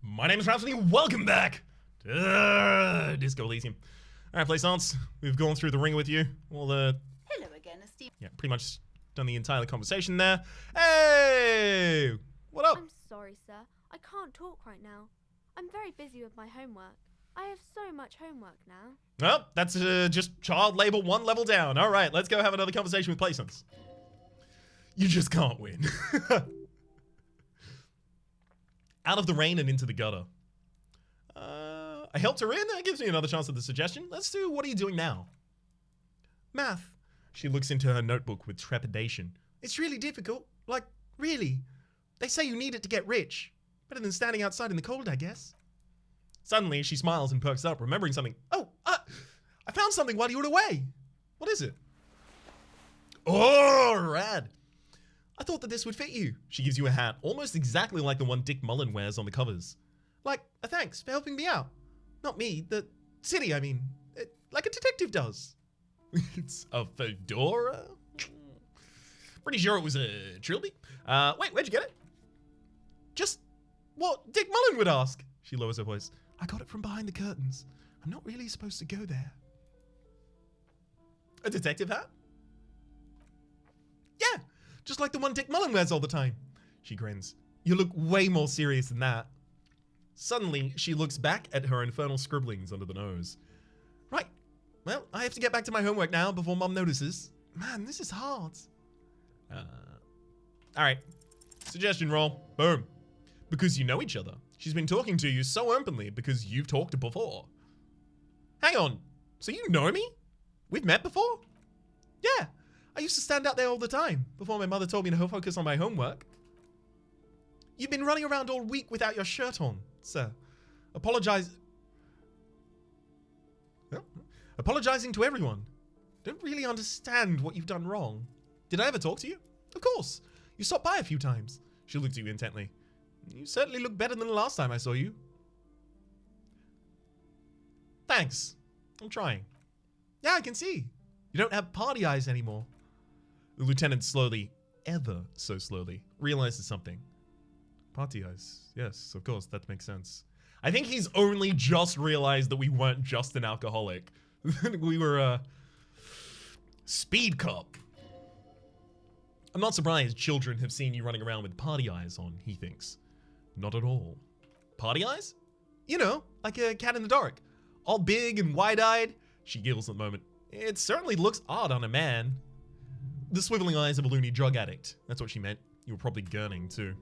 My name is Rhapsody, welcome back to Disco Elysium. Alright, Plaisance, we've gone through the ring with you. All the... Hello again, esteemed. Yeah, pretty much done the entire conversation there. Hey! What up? I'm sorry, sir. I can't talk right now. I'm very busy with my homework. I have so much homework now. Well, that's just child labor one level down. Alright, let's go have another conversation with Plaisance. You just can't win. Out of the rain and into the gutter. I helped her in. That gives me another chance at the suggestion. Let's do, what are you doing now? Math. She looks into her notebook with trepidation. It's really difficult. Like, really. They say you need it to get rich. Better than standing outside in the cold, I guess. Suddenly, she smiles and perks up, remembering something. Oh, I found something while you were away. What is it? Oh, rad. I thought that this would fit you. She gives you a hat, almost exactly like the one Dick Mullen wears on the covers. Like, a thanks for helping me out. Not me, the city, I mean. Like a detective does. It's a fedora? Pretty sure it was a trilby. Wait, where'd you get it? Just what Dick Mullen would ask. She lowers her voice. I got it from behind the curtains. I'm not really supposed to go there. A detective hat? Yeah, just like the one Dick Mullen wears all the time. She grins. You look way more serious than that. Suddenly, she looks back at her infernal scribblings under the nose. Right. Well, I have to get back to my homework now before Mom notices. Man, this is hard. Alright. Suggestion roll. Boom. Because you know each other. She's been talking to you so openly because you've talked before. Hang on. So you know me? We've met before? Yeah. I used to stand out there all the time before my mother told me to focus on my homework. You've been running around all week without your shirt on, sir. Apologizing to everyone. Don't really understand what you've done wrong. Did I ever talk to you? Of course. You stopped by a few times. She looked at you intently. You certainly look better than the last time I saw you. Thanks. I'm trying. Yeah, I can see. You don't have party eyes anymore. The lieutenant slowly, ever so slowly, realizes something. Party eyes. Yes, of course, that makes sense. I think he's only just realized that we weren't just an alcoholic. We were a speed cop. I'm not surprised children have seen you running around with party eyes on, he thinks. Not at all. Party eyes? You know, like a cat in the dark. All big and wide-eyed. She giggles at the moment. It certainly looks odd on a man. The swiveling eyes of a loony drug addict. That's what she meant. You were probably gurning too.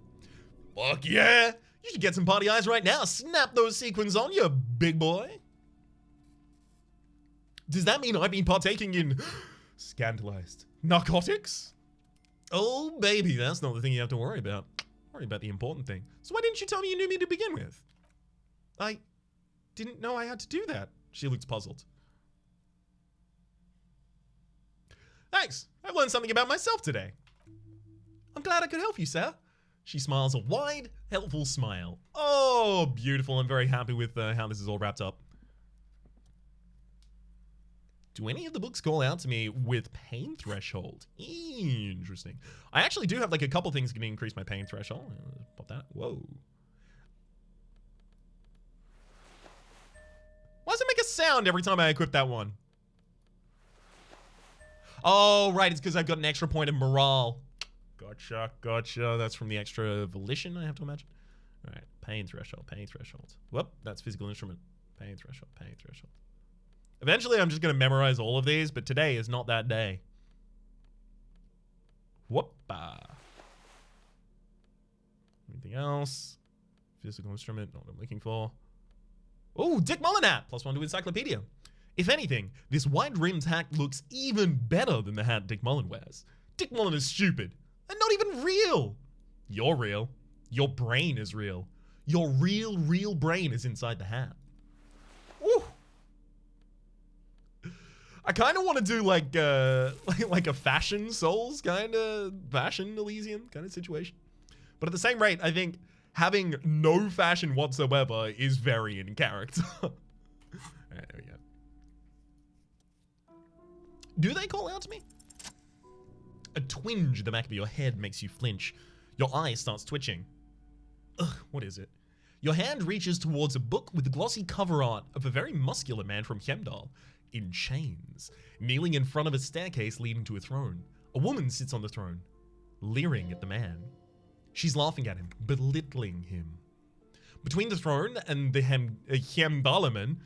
Fuck yeah! You should get some party eyes right now. Snap those sequins on, you big boy. Does that mean I've been partaking in scandalized narcotics? Oh, baby, that's not the thing you have to worry about. Worry about the important thing. So why didn't you tell me you knew me to begin with? I didn't know I had to do that. She looks puzzled. Thanks. I've learned something about myself today. I'm glad I could help you, sir. She smiles a wide, helpful smile. Oh, beautiful. I'm very happy with how this is all wrapped up. Do any of the books call out to me with pain threshold? Interesting. I actually do have like a couple things going to increase my pain threshold. Pop that. Whoa. Why does it make a sound every time I equip that one? Oh, right. It's because I've got an extra point of morale. Gotcha, gotcha. That's from the extra volition, I have to imagine. All right. Pain threshold, pain threshold. Whoop. That's physical instrument. Pain threshold, pain threshold. Eventually, I'm just going to memorize all of these, but today is not that day. Whoop-a. Anything else? Physical instrument, not what I'm looking for. Oh, Dick Mullen hat. +1 to encyclopedia. If anything, this wide-rimmed hat looks even better than the hat Dick Mullen wears. Dick Mullen is stupid. And not even real. You're real. Your brain is real. Your real brain is inside the hat. Woo. I kind of want to do like a fashion Souls kind of fashion Elysium kind of situation. But at the same rate, I think having no fashion whatsoever is very in character. All right, there we go. Do they call out to me? A twinge at the back of your head makes you flinch. Your eye starts twitching. Ugh, what is it? Your hand reaches towards a book with the glossy cover art of a very muscular man from Hemdal, in chains, kneeling in front of a staircase leading to a throne. A woman sits on the throne, leering at the man. She's laughing at him, belittling him. Between the throne and the Hemdalaman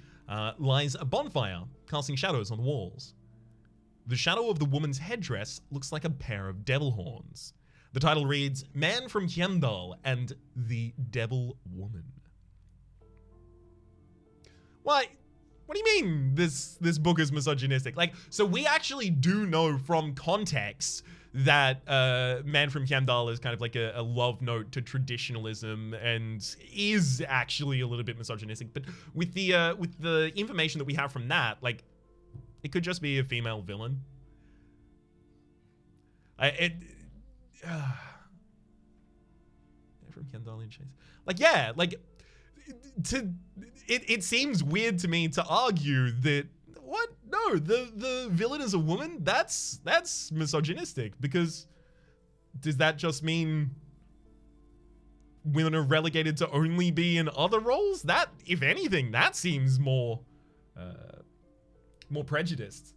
lies a bonfire, casting shadows on the walls. The shadow of the woman's headdress looks like a pair of devil horns. The title reads, Man from Hemdal and the Devil Woman. Why? What do you mean this book is misogynistic? Like, so we actually do know from context that Man from Hemdal is kind of like a love note to traditionalism and is actually a little bit misogynistic. But with the information that we have from that, like, it could just be a female villain. From Hemdal in chains. Like, yeah, like it seems weird to me to argue that what? No, the villain is a woman? That's misogynistic, because does that just mean women are relegated to only be in other roles? That, if anything, that seems more prejudiced.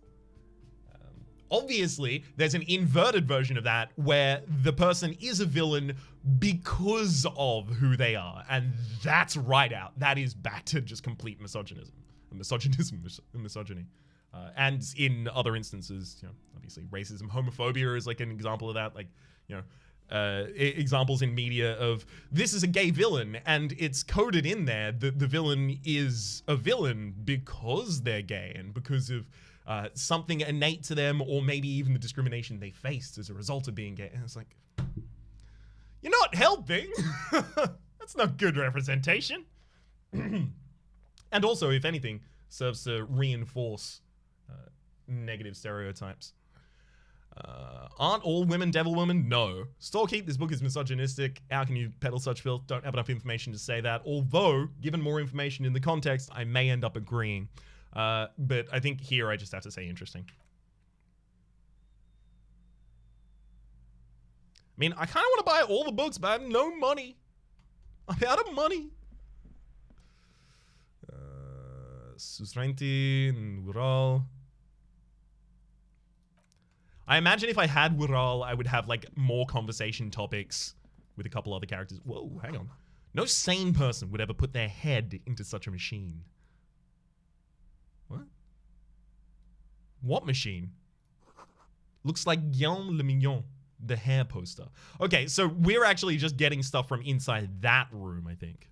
Obviously, there's an inverted version of that where the person is a villain because of who they are, and that's right out. That is back to just complete misogyny. And in other instances, you know, obviously racism, homophobia is like an example of that. Like, you know, examples in media of this is a gay villain, and it's coded in there that the villain is a villain because they're gay and because of something innate to them, or maybe even the discrimination they faced as a result of being gay. And it's like, you're not helping. That's not good representation. And also, if anything, serves to reinforce negative stereotypes. Aren't all women devil women? No. Storekeep, this book is misogynistic. How can you peddle such filth? Don't have enough information to say that. Although, given more information in the context, I may end up agreeing. But I think here I just have to say interesting. I mean, I kind of want to buy all the books, but I have no money. I'm out of money. Susrenti and Wural. I imagine if I had Wural, I would have like more conversation topics with a couple other characters. Whoa, hang on. No sane person would ever put their head into such a machine. What? What machine? Looks like Guillaume Le Mignon, the hair poster. Okay, so we're actually just getting stuff from inside that room, I think.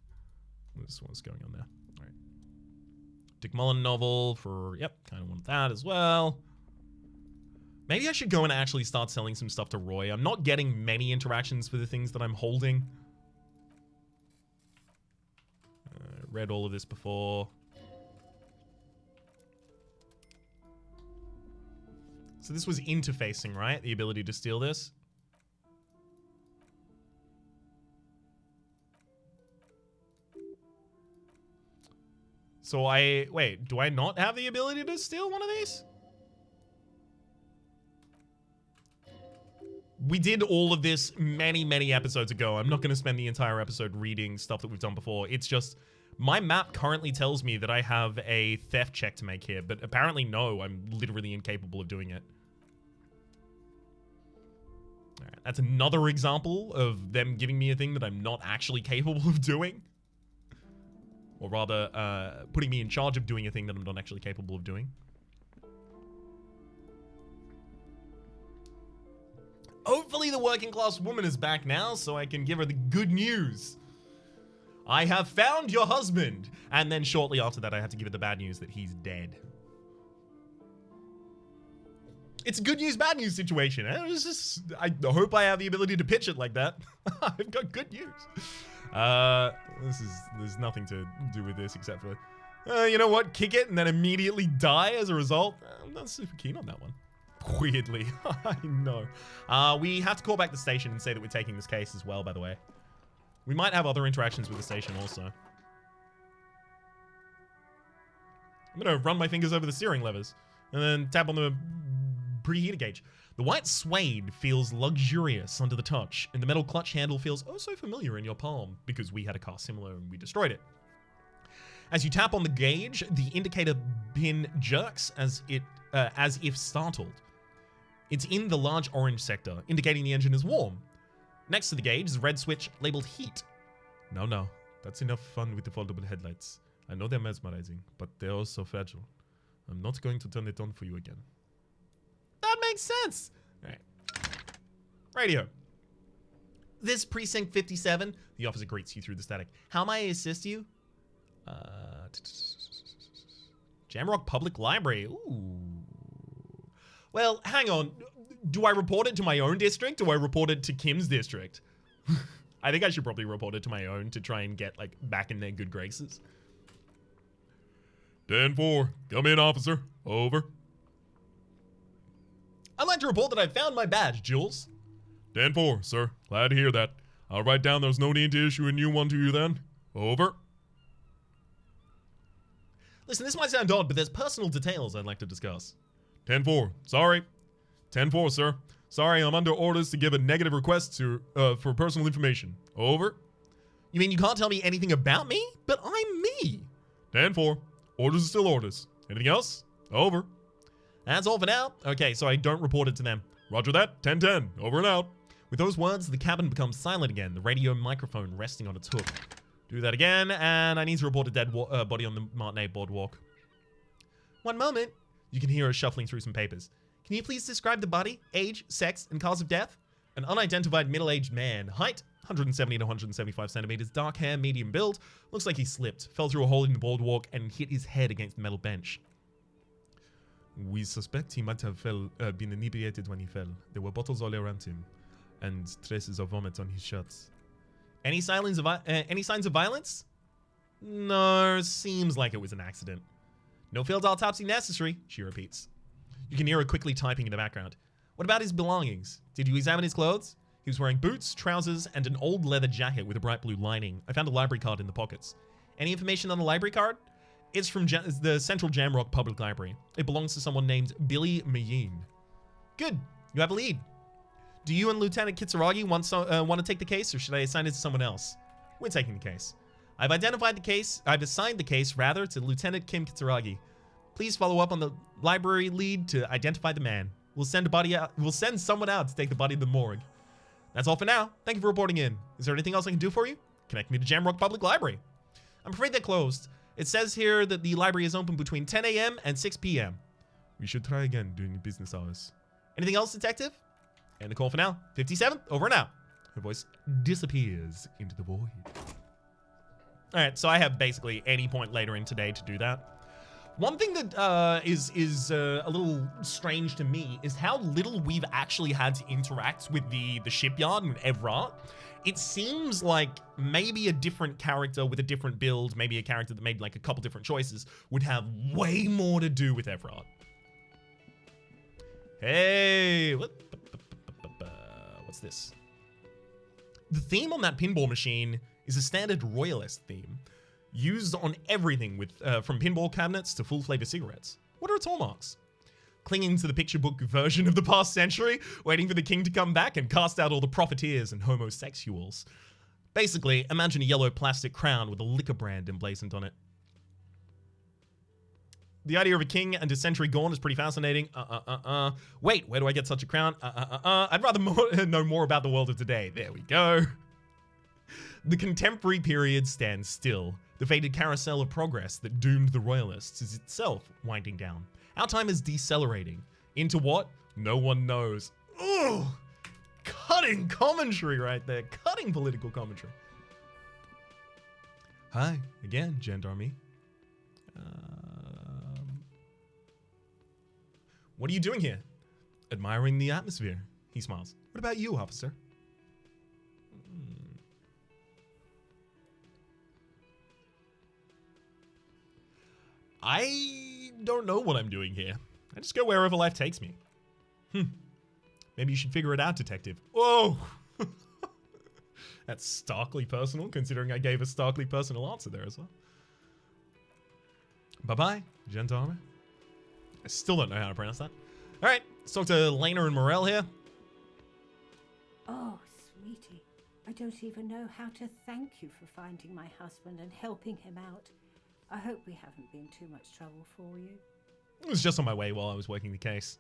What's going on there? All right. Dick Mullen novel for, yep, kind of want that as well. Maybe I should go and actually start selling some stuff to Roy. I'm not getting many interactions for the things that I'm holding. Read all of this before. So this was interfacing, right? The ability to steal this. So wait, do I not have the ability to steal one of these? We did all of this many, many episodes ago. I'm not going to spend the entire episode reading stuff that we've done before. It's just, my map currently tells me that I have a theft check to make here, but apparently no, I'm literally incapable of doing it. All right, that's another example of them giving me a thing that I'm not actually capable of doing. Or rather, putting me in charge of doing a thing that I'm not actually capable of doing. Hopefully the working class woman is back now so I can give her the good news. I have found your husband. And then shortly after that, I have to give her the bad news that he's dead. It's a good news, bad news situation. I hope I have the ability to pitch it like that. I've got good news. There's nothing to do with this except for, you know what? Kick it and then immediately die as a result. I'm not super keen on that one. Weirdly, I know. We have to call back the station and say that we're taking this case as well, by the way. We might have other interactions with the station also. I'm gonna run my fingers over the steering levers and then tap on the preheater gauge. The white suede feels luxurious under the touch, and the metal clutch handle feels oh so familiar in your palm, because we had a car similar and we destroyed it. As you tap on the gauge, the indicator pin jerks as if startled. It's in the large orange sector, indicating the engine is warm. Next to the gauge is a red switch labeled heat. No, that's enough fun with the foldable headlights. I know they're mesmerizing, but they're also fragile. I'm not going to turn it on for you again. That makes sense. All right. Radio. This precinct 57. The officer greets you through the static. How may I assist you? Jamrock Public Library. Ooh. Well, hang on. Do I report it to my own district? Do I report it to Kim's district? I think I should probably report it to my own to try and get, like, back in their good graces. 10-4. Come in, officer. Over. I'd like to report that I found my badge, Jules. 10-4, sir. Glad to hear that. I'll write down there's no need to issue a new one to you then. Over. Listen, this might sound odd, but there's personal details I'd like to discuss. 10-4. Sorry. 10-4, sir. Sorry, I'm under orders to give a negative request for personal information. Over. You mean you can't tell me anything about me? But I'm me. 10-4. Orders are still orders. Anything else? Over. That's all for now. Okay, so I don't report it to them. Roger that. 10-10. Over and out. With those words, the cabin becomes silent again, the radio microphone resting on its hook. Do that again, and I need to report a dead body on the Martinet boardwalk. One moment. You can hear her shuffling through some papers. Can you please describe the body, age, sex, and cause of death? An unidentified middle-aged man. Height, 170 to 175 centimeters. Dark hair, medium build. Looks like he slipped, fell through a hole in the boardwalk, and hit his head against the metal bench. We suspect he might have been inebriated when he fell. There were bottles all around him, and traces of vomit on his shirts. Any signs of violence? No, seems like it was an accident. No field autopsy necessary, she repeats. You can hear her quickly typing in the background. What about his belongings? Did you examine his clothes? He was wearing boots, trousers, and an old leather jacket with a bright blue lining. I found a library card in the pockets. Any information on the library card? It's from the Central Jamrock Public Library. It belongs to someone named Billy Mayeen. Good, you have a lead. Do you and Lieutenant Kitsuragi want to take the case, or should I assign it to someone else? We're taking the case. I've assigned the case, rather, to Lieutenant Kim Kitsuragi. Please follow up on the library lead to identify the man. We'll send someone out to take the body to the morgue. That's all for now. Thank you for reporting in. Is there anything else I can do for you? Connect me to Jamrock Public Library. I'm afraid they're closed. It says here that the library is open between 10 a.m. and 6 p.m. We should try again during business hours. Anything else, detective? And the call for now. 57, over and out. Her voice disappears into the void. All right, so I have basically any point later in today to do that. One thing that is a little strange to me is how little we've actually had to interact with the shipyard and Evrat. It seems like maybe a different character with a different build, maybe a character that made like a couple different choices, would have way more to do with Evrat. Hey, what's this? The theme on that pinball machine is a standard royalist theme, used on everything with from pinball cabinets to full flavor cigarettes. What are its hallmarks? Clinging to the picture book version of the past century, waiting for the king to come back and cast out all the profiteers and homosexuals. Basically, imagine a yellow plastic crown with a liquor brand emblazoned on it. The idea of a king and a century gone is pretty fascinating. Wait, where do I get such a crown? I'd rather know more about the world of today. There we go. The contemporary period stands still. The faded carousel of progress that doomed the royalists is itself winding down. Our time is decelerating. Into what? No one knows. Ugh! Cutting commentary right there. Cutting political commentary. Hi, again, Gendarme. What are you doing here? Admiring the atmosphere. He smiles. What about you, officer? I don't know what I'm doing here. I just go wherever life takes me. Maybe you should figure it out, detective. Whoa! That's starkly personal, considering I gave a starkly personal answer there as well. Bye-bye, gendarme. I still don't know how to pronounce that. All right, let's talk to Lena and Morel here. Oh, sweetie, I don't even know how to thank you for finding my husband and helping him out. I hope we haven't been too much trouble for you. It was just on my way while I was working the case.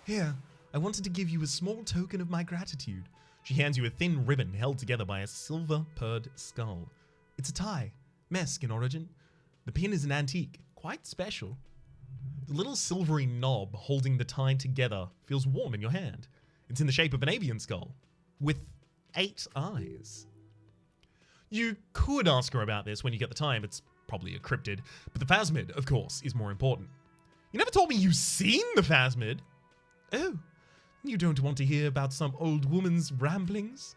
Here, I wanted to give you a small token of my gratitude. She hands you a thin ribbon held together by a silver-purred skull. It's a tie, Mesk in origin. The pin is an antique, quite special. The little silvery knob holding the tie together feels warm in your hand. It's in the shape of an avian skull, with 8 eyes. You could ask her about this when you get the time, it's probably a cryptid, but the phasmid, of course, is more important. You never told me you've seen the phasmid. Oh, you don't want to hear about some old woman's ramblings?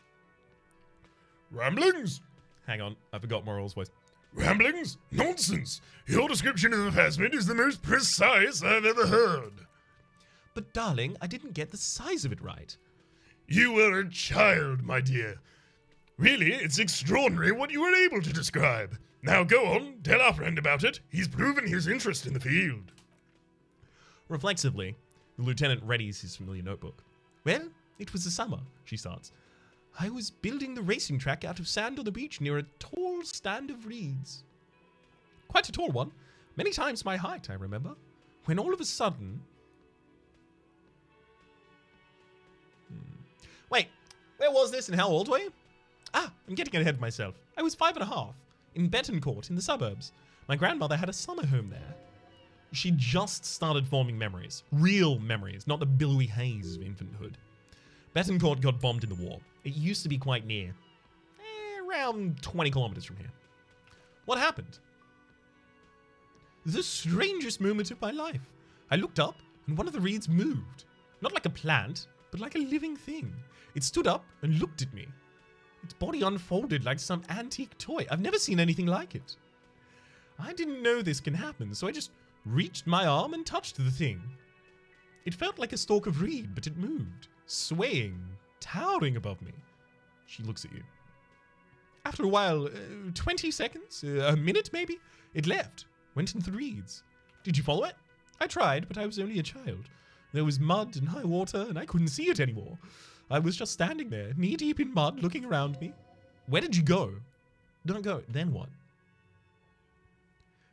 Ramblings? Hang on, I forgot Morel's voice. Ramblings? Nonsense! Your description of the phasmid is the most precise I've ever heard. But darling, I didn't get the size of it right. You were a child, my dear. Really, it's extraordinary what you were able to describe. Now go on, tell our friend about it. He's proven his interest in the field. Reflexively, the lieutenant readies his familiar notebook. Well, it was the summer, she starts. I was building the racing track out of sand on the beach near a tall stand of reeds. Quite a tall one. Many times my height, I remember. When all of a sudden... Wait, where was this and how old were you? Ah, I'm getting ahead of myself. I was 5.5, in Betancourt in the suburbs. My grandmother had a summer home there. She just started forming memories. Real memories, not the billowy haze of infanthood. Betancourt got bombed in the war. It used to be quite near. Around 20 kilometers from here. What happened? The strangest moment of my life. I looked up and one of the reeds moved. Not like a plant, but like a living thing. It stood up and looked at me. Its body unfolded like some antique toy. I've never seen anything like it. I didn't know this can happen, so I just reached my arm and touched the thing. It felt like a stalk of reed, but it moved, swaying, towering above me. She looks at you. After a while, 20 seconds, a minute maybe, it left, went into the reeds. Did you follow it? I tried, but I was only a child. There was mud and high water, and I couldn't see it anymore. I was just standing there, knee-deep in mud, looking around me. Where did you go? Don't go. Then what?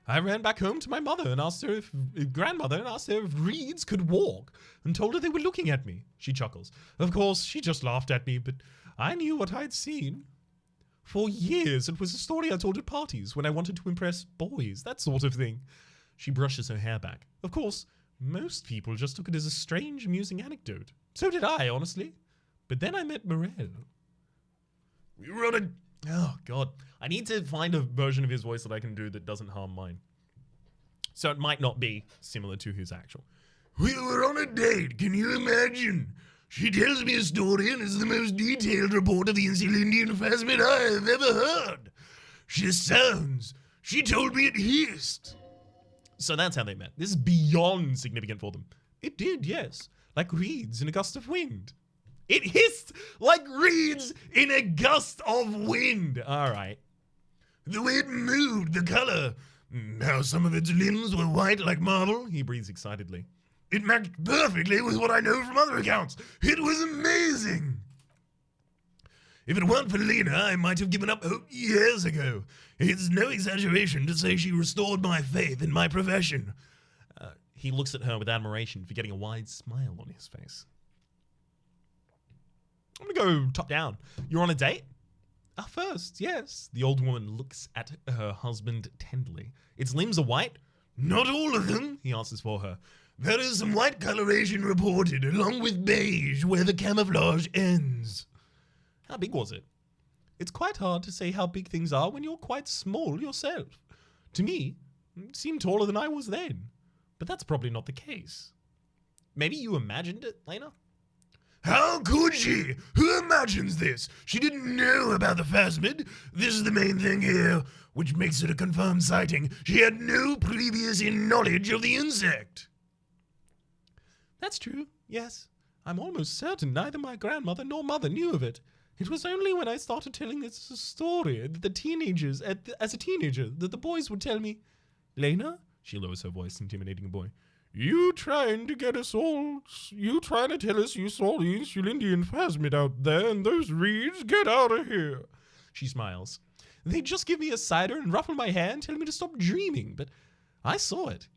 I ran back home to my mother and asked her if grandmother and asked her if reeds could walk and told her they were looking at me. She chuckles. Of course, she just laughed at me, but I knew what I'd seen. For years, it was a story I told at parties when I wanted to impress boys, that sort of thing. She brushes her hair back. Of course, most people just took it as a strange, amusing anecdote. So did I, honestly. But then I met Morel. We were on a... Oh, God. I need to find a version of his voice that I can do that doesn't harm mine. So it might not be similar to his actual. We were on a date, can you imagine? She tells me a story and it's the most detailed report of the Indian phasmid I have ever heard. She told me it hissed. So that's how they met. This is beyond significant for them. It did, yes. Like reeds in a gust of wind. It hissed like reeds in a gust of wind. All right. The way it moved, the color, how some of its limbs were white like marble. He breathes excitedly. It matched perfectly with what I know from other accounts. It was amazing. If it weren't for Lena, I might have given up hope years ago. It's no exaggeration to say she restored my faith in my profession. He looks at her with admiration, forgetting a wide smile on his face. I'm gonna go top down. You're on a date? First, yes. The old woman looks at her husband tenderly. Its limbs are white? Not all of them, he answers for her. There is some white coloration reported, along with beige, where the camouflage ends. How big was it? It's quite hard to say how big things are when you're quite small yourself. To me, it seemed taller than I was then. But that's probably not the case. Maybe you imagined it, Lena? How could she? Who imagines this? She didn't know about the phasmid. This is the main thing here, which makes it a confirmed sighting. She had no previous knowledge of the insect. That's true, yes. I'm almost certain neither my grandmother nor mother knew of it. It was only when I started telling this story that as a teenager, that the boys would tell me, Lena, she lowers her voice, intimidating a boy, You trying to tell us you saw the Insulindian phasmid out there and those reeds? Get out of here. She smiles. They just give me a cider and ruffle my hair and tell me to stop dreaming, but I saw it.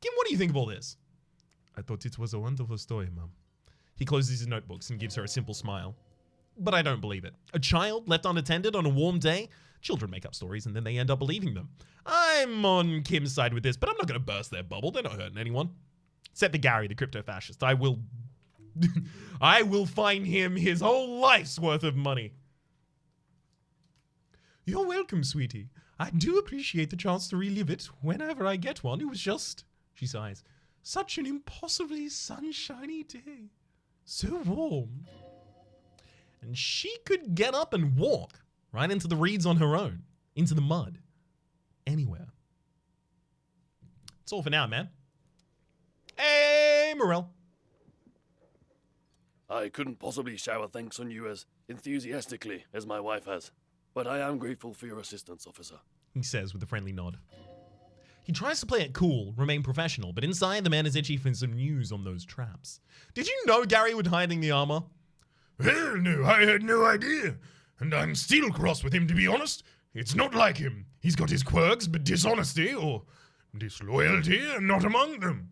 Kim, what do you think of all this? I thought it was a wonderful story, Mum. He closes his notebooks and gives her a simple smile. But I don't believe it. A child left unattended on a warm day? Children make up stories and then they end up believing them. I'm on Kim's side with this, but I'm not going to burst their bubble. They're not hurting anyone. Except for Gary, the crypto-fascist. I will fine him his whole life's worth of money. You're welcome, sweetie. I do appreciate the chance to relive it whenever I get one. It was just, she sighs, such an impossibly sunshiny day. So warm. And she could get up and walk right into the reeds on her own, into the mud, anywhere. That's all for now, man. Hey, Morel. I couldn't possibly shower thanks on you as enthusiastically as my wife has, but I am grateful for your assistance, officer. He says with a friendly nod. He tries to play it cool, remain professional, but inside the man is itchy for some news on those traps. Did you know Gary was hiding the armor? Hell no, I had no idea. And I'm still cross with him, to be honest. It's not like him. He's got his quirks, but dishonesty or disloyalty are not among them.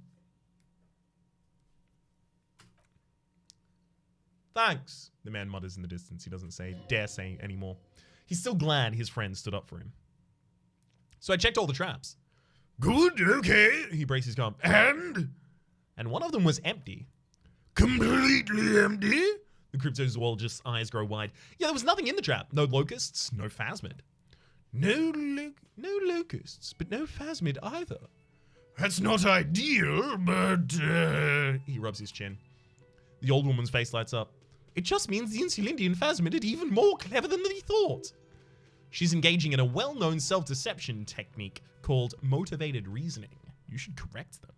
Thanks, the man mutters in the distance. He doesn't dare say anymore. He's still glad his friend stood up for him. So I checked all the traps. Good, okay. He breaks his gum. And one of them was empty. Completely empty? The cryptozoologist's eyes grow wide. Yeah, there was nothing in the trap. No locusts, no phasmid. No locusts, but no phasmid either. That's not ideal, but He rubs his chin. The old woman's face lights up. It just means the Insulindian phasmid is even more clever than he thought. She's engaging in a well-known self-deception technique called motivated reasoning. You should correct them.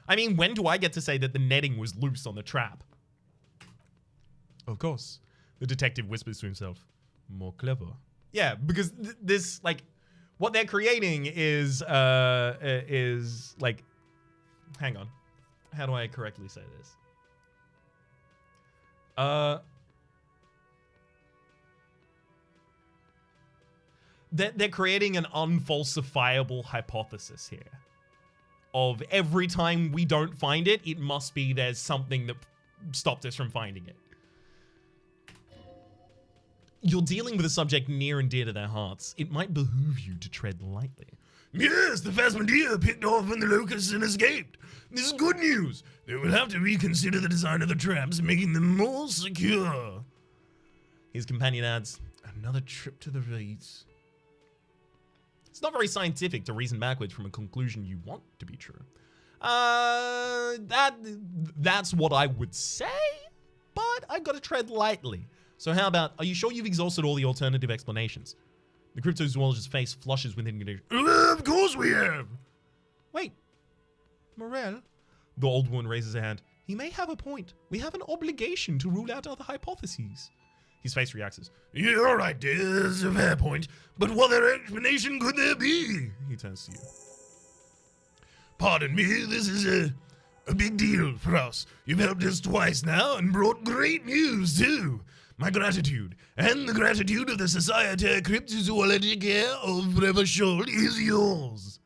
I mean, when do I get to say that the netting was loose on the trap? Of course. The detective whispers to himself. More clever. Yeah, because this, like, what they're creating is like, hang on. How do I correctly say this? They're creating an unfalsifiable hypothesis here. Of every time we don't find it, it must be there's something that stopped us from finding it. You're dealing with a subject near and dear to their hearts. It might behoove you to tread lightly. yes, the phasmidia picked off when the locusts and escaped. This is good news. They will have to reconsider the design of the traps, making them more secure. His companion adds, another trip to the reeds. It's not very scientific to reason backwards from a conclusion you want to be true. That's what I would say, but I've got to tread lightly. So how about, are you sure you've exhausted all the alternative explanations? The cryptozoologist's face flushes with indignation. Of course we have. Wait, Morel? The old woman raises her hand. He may have a point. We have an obligation to rule out other hypotheses. His face reacts. You're all right, dear. That's a fair point. But what other explanation could there be? He turns to you. Pardon me, this is a big deal for us. You've helped us twice now and brought great news, too. My gratitude, and the gratitude of the Societe Cryptozoologique of Rhapsody is yours.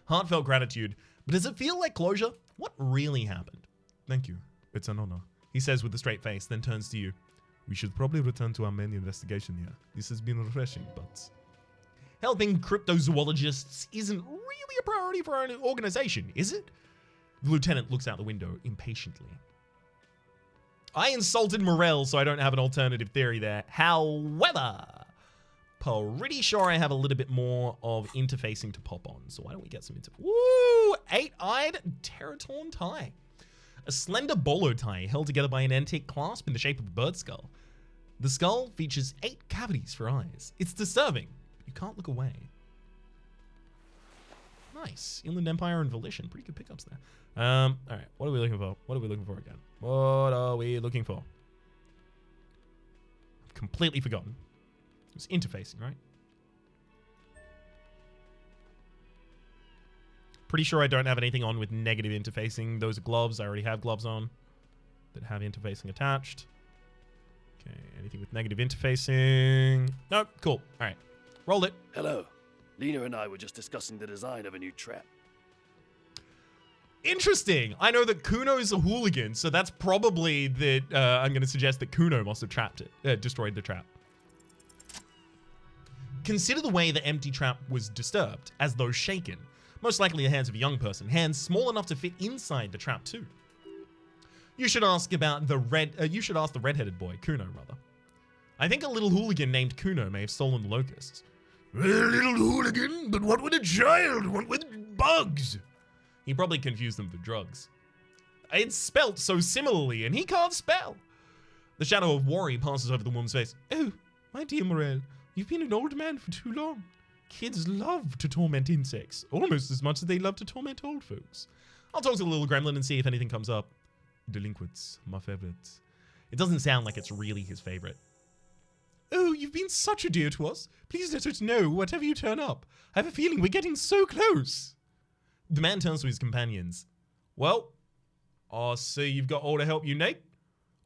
Heartfelt gratitude. But does it feel like closure? What really happened? Thank you. It's an honor. He says with a straight face, then turns to you. We should probably return to our main investigation here. This has been refreshing, but helping cryptozoologists isn't really a priority for our organization, is it? The lieutenant looks out the window impatiently. I insulted Morel, so I don't have an alternative theory there. However, pretty sure I have a little bit more of interfacing to pop on. So why don't we get some Woo! 8-eyed Teratorn tie. A slender bolo tie held together by an antique clasp in the shape of a bird skull. The skull features 8 cavities for eyes. It's disturbing, but you can't look away. Nice. Inland Empire and Volition. Pretty good pickups there. All right. What are we looking for? What are we looking for again? What are we looking for? I've completely forgotten. It was interfacing, right? Pretty sure I don't have anything on with negative interfacing. Those are gloves. I already have gloves on that have interfacing attached. Okay, anything with negative interfacing? Nope, cool. All right, rolled it. Hello. Lena and I were just discussing the design of a new trap. Interesting. I know that Kuno's a hooligan, so that's probably that I'm going to suggest that Kuno must have destroyed the trap. Consider the way the empty trap was disturbed, as though shaken. Most likely the hands of a young person, hands small enough to fit inside the trap too. You should ask about the redheaded boy, Cuno, rather. I think a little hooligan named Cuno may have stolen the locusts. A little hooligan, but what would a child want with bugs? He probably confused them for drugs. It's spelt so similarly, and he can't spell. The shadow of worry passes over the woman's face. Oh, my dear Morel, you've been an old man for too long. Kids love to torment insects, almost as much as they love to torment old folks. I'll talk to the little gremlin and see if anything comes up. Delinquents, my favorites. It doesn't sound like it's really his favorite. Oh, you've been such a dear to us. Please let us know whatever you turn up. I have a feeling we're getting so close. The man turns to his companions. Well, I see you've got all the help you need.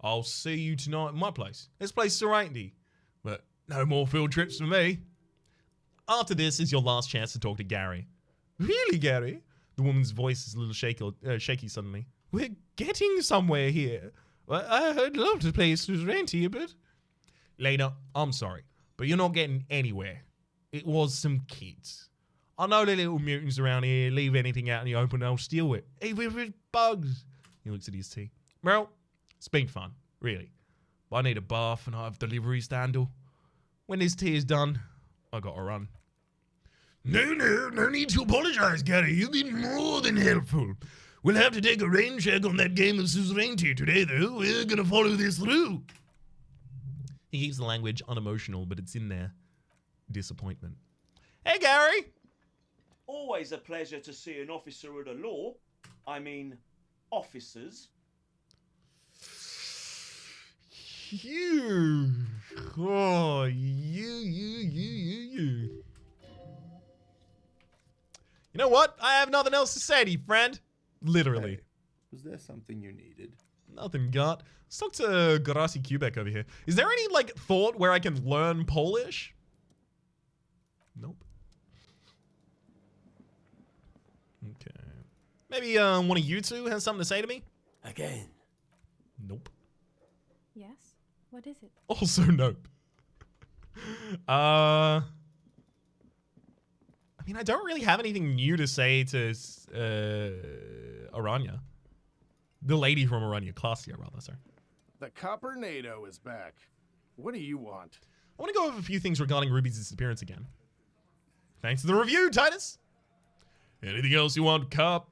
I'll see you tonight at my place. This place is serenity. But no more field trips for me. After this is your last chance to talk to Gary. Really, Gary? The woman's voice is a little shaky suddenly. We're getting somewhere here. I'd love to play serenity, but... Lena, I'm sorry, but you're not getting anywhere. It was some kids. I know the little mutants around here leave anything out in the open, they'll steal it. Even if it's bugs. He looks at his tea. Well, it's been fun, really. But I need a bath and I have deliveries to handle. When this tea is done, I gotta run. No need to apologize, Gary. You've been more than helpful. We'll have to take a rain check on that game of suzerainty today, though. We're gonna follow this through. He keeps the language unemotional, but it's in there. Disappointment. Hey, Gary! Always a pleasure to see an officer of the law. I mean, officers. You. Oh, you. You know what? I have nothing else to say to you, friend. Literally. Hey, was there something you needed? Nothing got. Let's talk to Garasi Kubek over here. Is there any, like, thought where I can learn Polish? Nope. Okay. Maybe one of you two has something to say to me? Again. Nope. Yes? What is it? Also nope. I mean, I don't really have anything new to say to Aranya. The lady from Aranya, Clausia, rather, sorry. The Coppernato is back. What do you want? I want to go over a few things regarding Ruby's disappearance again. Thanks for the review, Titus. Anything else you want, Cop?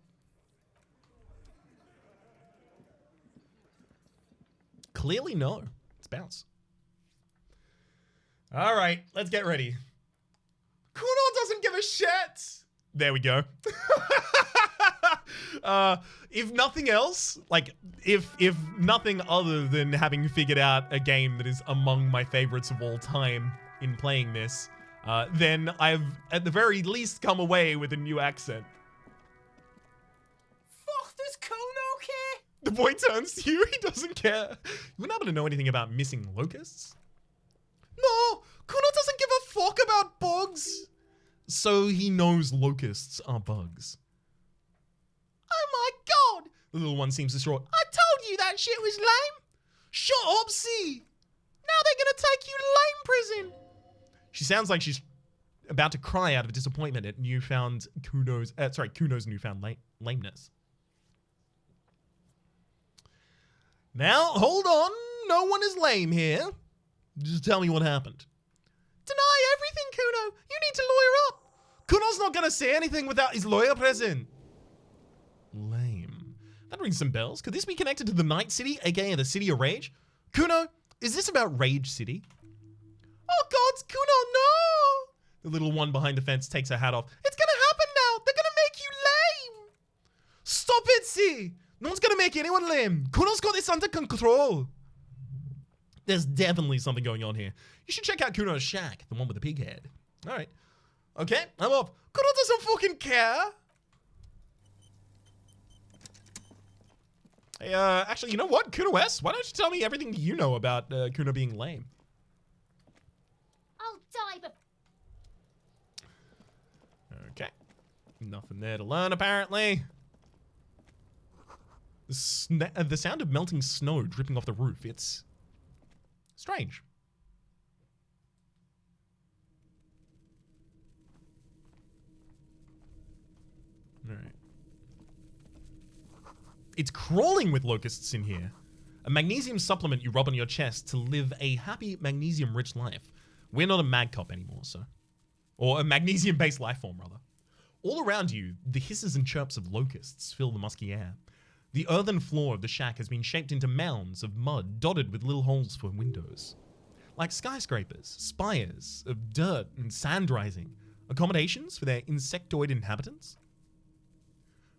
Clearly no. Let's bounce. All right, let's get ready. Kuno doesn't give a shit. There we go. If nothing else, like if nothing other than having figured out a game that is among my favorites of all time in playing this, then I've at the very least come away with a new accent. Fuck, does Cuno care? The boy turns to you, he doesn't care. You wouldn't happen to know anything about missing locusts? No, Kuno doesn't give a fuck about bugs. So he knows locusts are bugs. Oh my god! The little one seems distraught. I told you that shit was lame. Shut up, see. Now they're gonna take you to lame prison. She sounds like she's about to cry out of disappointment at Kuno's newfound lameness. Now, hold on. No one is lame here. Just tell me what happened. Deny everything, Kuno. You need to lawyer up. Kuno's not gonna say anything without his lawyer present. Lame. That rings some bells. Could this be connected to the Night City, aka the City of Rage? Kuno, is this about Rage City? Oh God, Kuno, no! The little one behind the fence takes her hat off. It's gonna happen now. They're gonna make you lame. Stop it, see. No one's gonna make anyone lame. Kuno's got this under control. There's definitely something going on here. You should check out Kuno's shack, the one with the pig head. All right. Okay, I'm off. Kuno doesn't fucking care. Hey, actually, you know what? Kuno S, why don't you tell me everything you know about Kuno being lame? I'll die before. Okay. Nothing there to learn, apparently. The sound of melting snow dripping off the roof. It's strange. All right. It's crawling with locusts in here. A magnesium supplement you rub on your chest to live a happy magnesium-rich life. We're not a mag cop anymore, so. Or a magnesium-based life form, rather. All around you, the hisses and chirps of locusts fill the musky air. The earthen floor of the shack has been shaped into mounds of mud dotted with little holes for windows. Like skyscrapers, spires of dirt and sand rising. Accommodations for their insectoid inhabitants?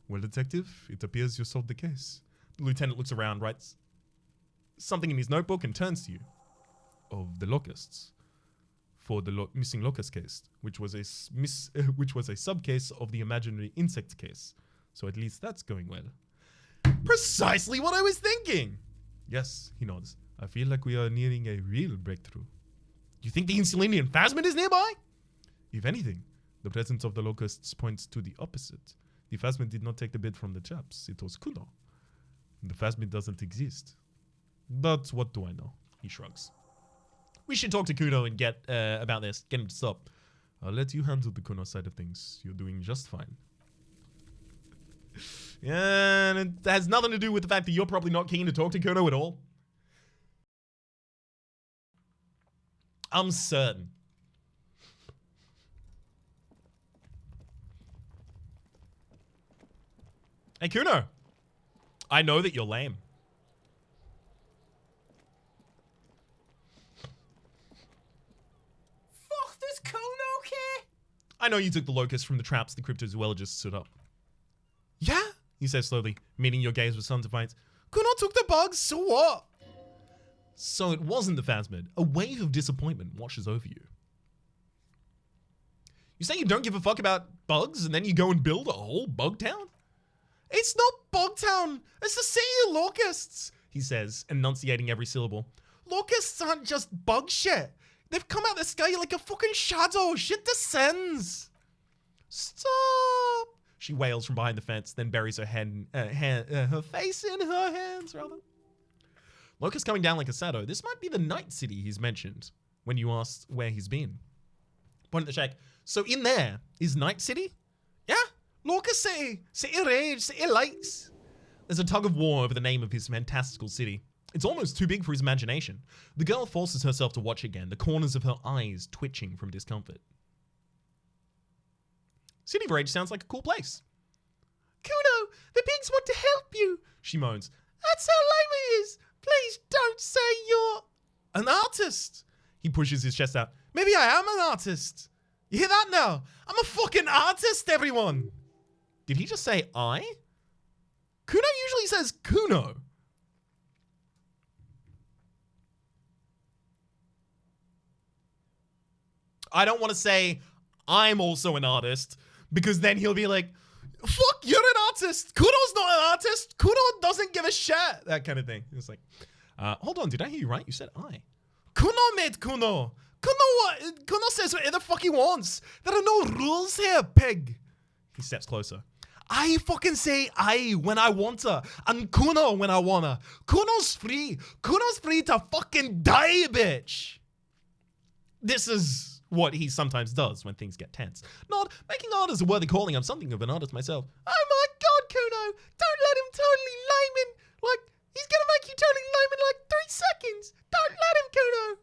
Well, detective, it appears you solved the case. The lieutenant looks around, writes something in his notebook, and turns to you. Of the locusts. For the missing locust case, which was a sub-case of the imaginary insect case. So at least that's going well. Precisely what I was thinking! Yes, he nods. I feel like we are nearing a real breakthrough. You think the Insulinian phasmid is nearby? If anything, the presence of the locusts points to the opposite. The phasmid did not take the bid from the chaps. It was Cuno. The phasmid doesn't exist. But what do I know? He shrugs. We should talk to Kuno and get about this. Get him to stop. I'll let you handle the Kuno side of things. You're doing just fine. Yeah, and it has nothing to do with the fact that you're probably not keen to talk to Kuno at all. I'm certain. Hey, Kuno. I know that you're lame. Fuck, does Kuno care? I know you took the locust from the traps the cryptozoologist stood up. Yeah, he says slowly, meeting your gaze with some defiance. Kuno took the bugs, so what? So it wasn't the phasmid. A wave of disappointment washes over you. You say you don't give a fuck about bugs and then you go and build a whole bug town? It's not Bugtown. It's the city of locusts, he says, enunciating every syllable. Locusts aren't just bug shit. They've come out the sky like a fucking shadow. Shit descends. Stop. She wails from behind the fence, then buries her her face in her hands, rather. Locusts coming down like a shadow. This might be the night city he's mentioned when you asked where he's been. Point at the shack. So in there is Night City? Yeah. Locust City, City Rage, City Lights. There's a tug of war over the name of his fantastical city. It's almost too big for his imagination. The girl forces herself to watch again, the corners of her eyes twitching from discomfort. City of Rage sounds like a cool place. Kuno, the pigs want to help you, she moans. That's how lame it is. Please don't say you're an artist. He pushes his chest out. Maybe I am an artist. You hear that now? I'm a fucking artist, everyone. Did he just say I? Kuno usually says Kuno. I don't want to say I'm also an artist because then he'll be like, fuck, you're an artist. Kuno's not an artist. Kuno doesn't give a shit. That kind of thing. It's like, hold on, did I hear you right? You said I. Kuno made Kuno. Kuno says whatever the fuck he wants. There are no rules here, pig. He steps closer. I fucking say I when I want to, and Kuno when I wanna. Kuno's free. Kuno's free to fucking die, bitch. This is what he sometimes does when things get tense. Not making art is a worthy calling. I'm something of an artist myself. Oh my god, Kuno! Don't let him totally lame in. Like, he's gonna make you totally lame in like 3 seconds. Don't let him, Kuno.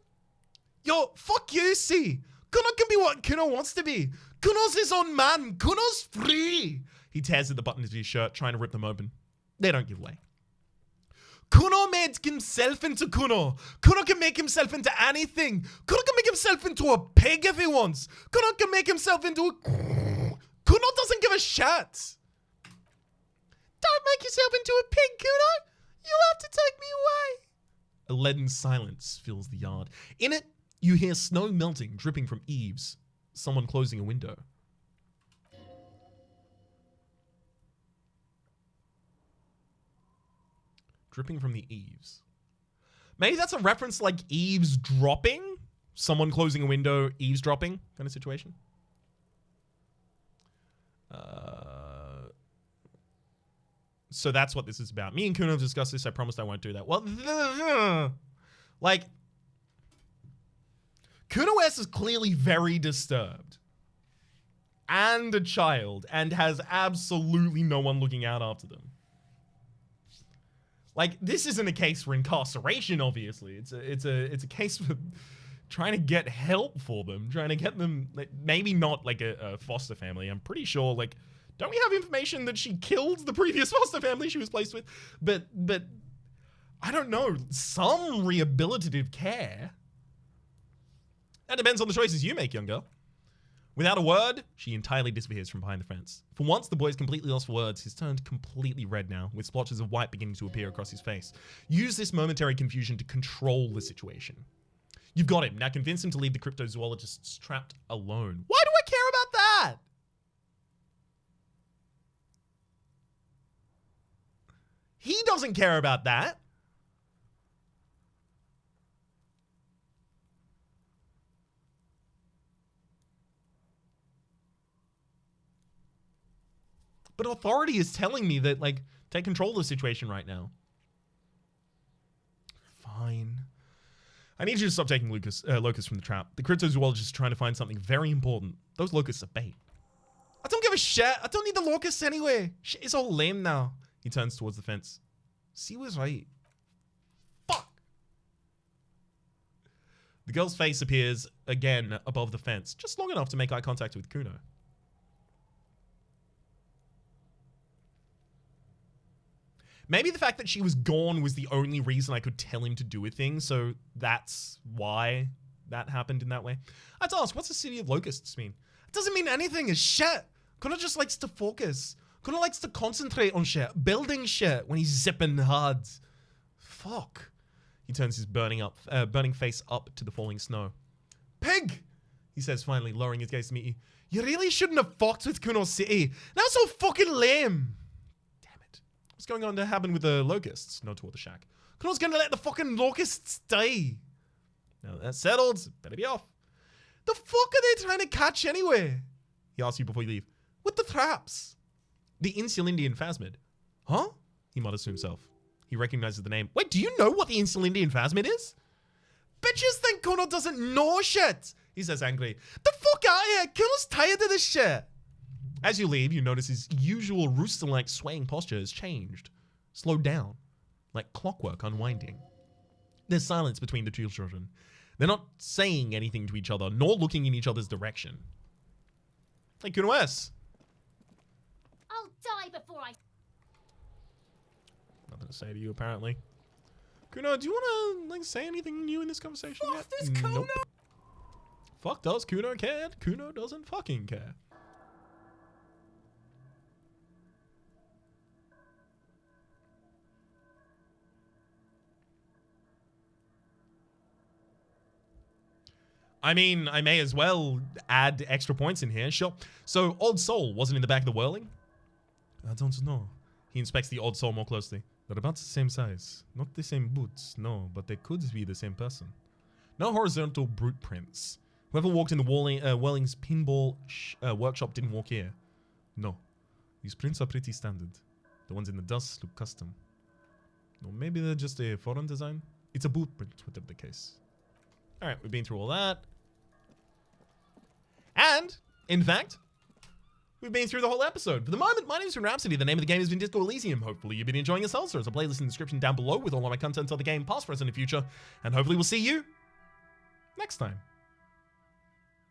Yo, fuck you, see. Kuno can be what Kuno wants to be. Kuno's his own man. Kuno's free. He tears at the buttons of his shirt, trying to rip them open. They don't give way. Kuno made himself into Kuno. Kuno can make himself into anything. Kuno can make himself into a pig if he wants. Kuno can make himself into a... Kuno doesn't give a shit. Don't make yourself into a pig, Kuno. You'll have to take me away. A leaden silence fills the yard. In it, you hear snow melting, dripping from eaves. Someone closing a window. Dripping from the eaves. Maybe that's a reference like eavesdropping? Someone closing a window, eavesdropping kind of situation. So that's what this is about. Me and Kuno have discussed this. I promised I won't do that. Well, like, Kuno S is clearly very disturbed. And a child. And has absolutely no one looking out after them. Like, this isn't a case for incarceration, obviously. It's a case for trying to get help for them. Trying to get them, like, maybe not like a foster family. I'm pretty sure, like, don't we have information that she killed the previous foster family she was placed with? But I don't know, some rehabilitative care. That depends on the choices you make, young girl. Without a word, she entirely disappears from behind the fence. For once, the boy's completely lost for words. He's turned completely red now, with splotches of white beginning to appear across his face. Use this momentary confusion to control the situation. You've got him. Now convince him to leave the cryptozoologists trapped alone. Why do I care about that? He doesn't care about that. But authority is telling me that, like, take control of the situation right now. Fine. I need you to stop taking locusts from the trap. The cryptozoologist is trying to find something very important. Those locusts are bait. I don't give a shit. I don't need the locusts anyway. Shit is all lame now. He turns towards the fence. See was right. Fuck. The girl's face appears again above the fence, just long enough to make eye contact with Kuno. Maybe the fact that she was gone was the only reason I could tell him to do a thing, so that's why that happened in that way. I had to ask, what's the city of locusts mean? It doesn't mean anything, it's shit. Kuno just likes to focus. Kuno likes to concentrate on shit, building shit when he's zipping hard. Fuck. He turns his burning face up to the falling snow. Pig! He says finally, lowering his gaze to meet you. You really shouldn't have fucked with Kuno City. That's so fucking lame. What's going on to happen with the locusts? Nod toward the shack. Kuno's gonna let the fucking locusts die. Now that's settled. Better be off. The fuck are they trying to catch anyway? He asks you before you leave. With the traps. The Insulindian phasmid. Huh? He mutters to himself. He recognizes the name. Wait, do you know what the Insulindian phasmid is? Bitches think Kuno doesn't know shit. He says angrily. The fuck out of here. Kuno's tired of this shit. As you leave, you notice his usual rooster-like swaying posture has changed. Slowed down. Like clockwork unwinding. There's silence between the two children. They're not saying anything to each other, nor looking in each other's direction. Hey, Kuno S. I'll die before I... Nothing to say to you, apparently. Kuno, do you want to, like, say anything new in this conversation yet? This Kuno? Nope. Fuck does Kuno care? Kuno doesn't fucking care. I mean, I may as well add extra points in here. Sure. So, Odd Soul wasn't in the back of the whirling? I don't know. He inspects the Odd Soul more closely. They're about the same size. Not the same boots, no, but they could be the same person. No horizontal brute prints. Whoever walked in the Whirling's pinball workshop didn't walk here. No. These prints are pretty standard. The ones in the dust look custom. No, maybe they're just a foreign design? It's a boot print, whatever the case. Alright, we've been through all that. And, in fact, we've been through the whole episode. For the moment, my name is Rhapsody. The name of the game has been Disco Elysium. Hopefully you've been enjoying yourselves. There's a playlist in the description down below with all of my content of the game, past, present, and future. And hopefully we'll see you next time.